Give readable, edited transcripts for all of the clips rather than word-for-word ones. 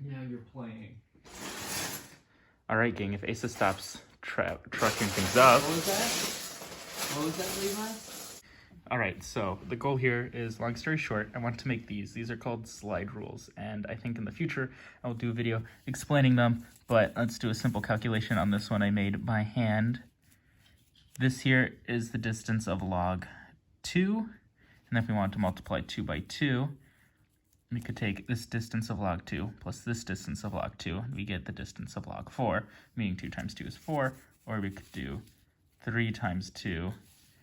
Now you're playing. All right, gang, if Asa stops trucking things up. What was that? What was that, Levi? All right, so the goal here is, long story short, I want to make these. These are called slide rules, and I think in the future I will do a video explaining them, but let's do a simple calculation on this one I made by hand. This here is the distance of log 2, and if we want to multiply 2 by 2, we could take this distance of log 2 plus this distance of log 2, and we get the distance of log 4, meaning 2 times 2 is 4, or we could do 3 times 2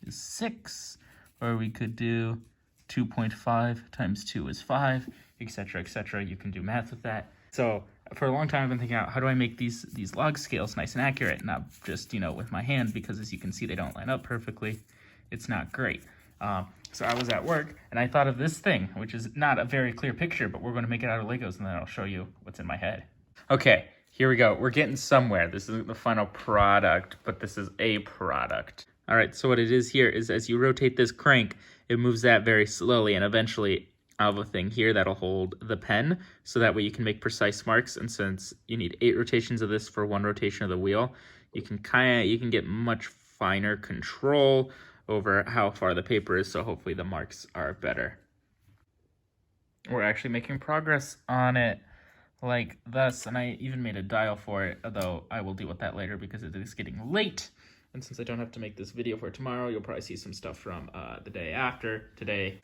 is 6, or we could do 2.5 times 2 is 5, etc., etc. You can do math with that. So for a long time, I've been thinking out, how do I make these log scales nice and accurate, not just, with my hand, because as you can see, they don't line up perfectly. It's not great. So I was at work, and I thought of this thing, which is not a very clear picture, but we're going to make it out of Legos, and then I'll show you what's in my head. Okay, here we go. We're getting somewhere. This isn't the final product, but this is a product. All right, so what it is here is as you rotate this crank, it moves that very slowly, and eventually I'll have a thing here that'll hold the pen, so that way you can make precise marks. And since you need 8 rotations of this for 1 rotation of the wheel, you can get much finer control over how far the paper is, so hopefully the marks are better. We're actually making progress on it like thus, and I even made a dial for it, although I will deal with that later because it is getting late. And since I don't have to make this video for tomorrow, you'll probably see some stuff from the day after today.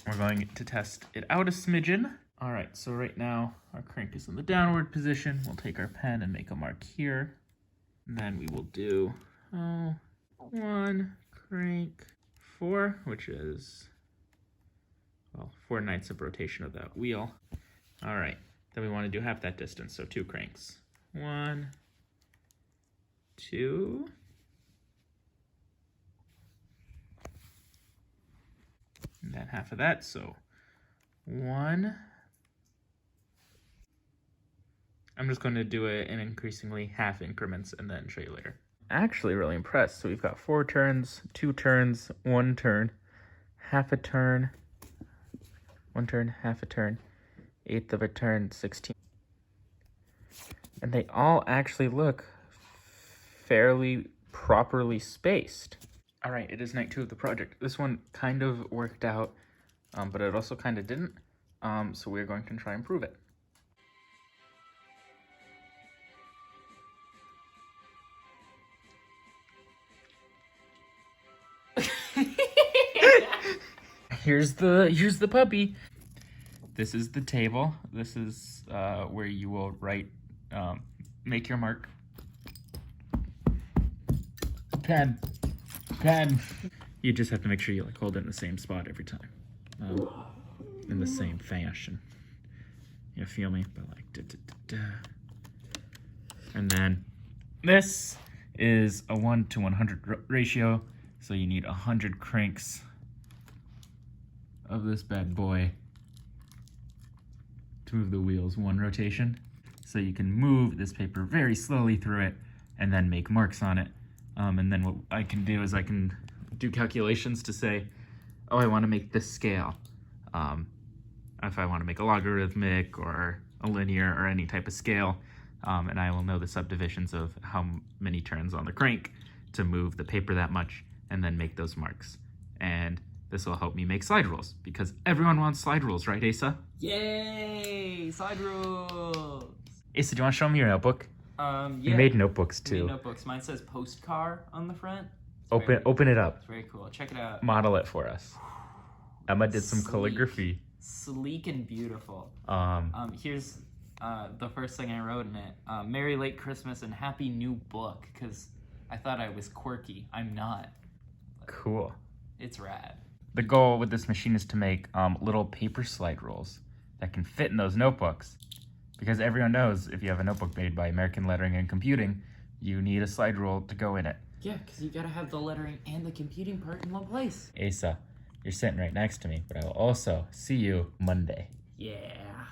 We're going to test it out a smidgen. All right, so right now our crank is in the downward position. We'll take our pen and make a mark here. And then we will do 1 crank 4, which is, well, 4/9 of rotation of that wheel. All right, then we want to do half that distance, so 2 cranks. 1, 2. And then half of that, so 1. I'm just going to do it in increasingly half increments and then show you later. Actually really impressed. So we've got 4 turns, 2 turns, 1 turn, half a turn, 1 turn, half a turn, 1/8 of a turn, 16. And they all actually look fairly properly spaced. All right, it is night 2 of the project. This one kind of worked out, but it also kind of didn't. So we're going to try and prove it. Here's the puppy. This is the table. This is where you will write, make your mark. Pen. You just have to make sure you hold it in the same spot every time, in the same fashion. You feel me? But and then this is a 1:100 ratio, so you need 100 cranks of this bad boy to move the wheels 1 rotation. So you can move this paper very slowly through it and then make marks on it. And then what I can do is I can do calculations to say, oh, I want to make this scale. If I want to make a logarithmic or a linear or any type of scale, and I will know the subdivisions of how many turns on the crank to move the paper that much and then make those marks. And this will help me make slide rules because everyone wants slide rules, right, Asa? Yay! Slide rules! Asa, do you want to show me your notebook? Yeah. You made notebooks too. Made notebooks. Mine says postcard on the front. Open it up. It's very cool. Check it out. Model it for us. Emma did some calligraphy. Sleek and beautiful. Here's the first thing I wrote in it. Merry late Christmas and happy new book, because I thought I was quirky. I'm not. Cool. It's rad. The goal with this machine is to make little paper slide rules that can fit in those notebooks. Because everyone knows if you have a notebook made by American Lettering and Computing, you need a slide rule to go in it. Yeah, because you gotta have the lettering and the computing part in one place. Asa, you're sitting right next to me, but I will also see you Monday. Yeah.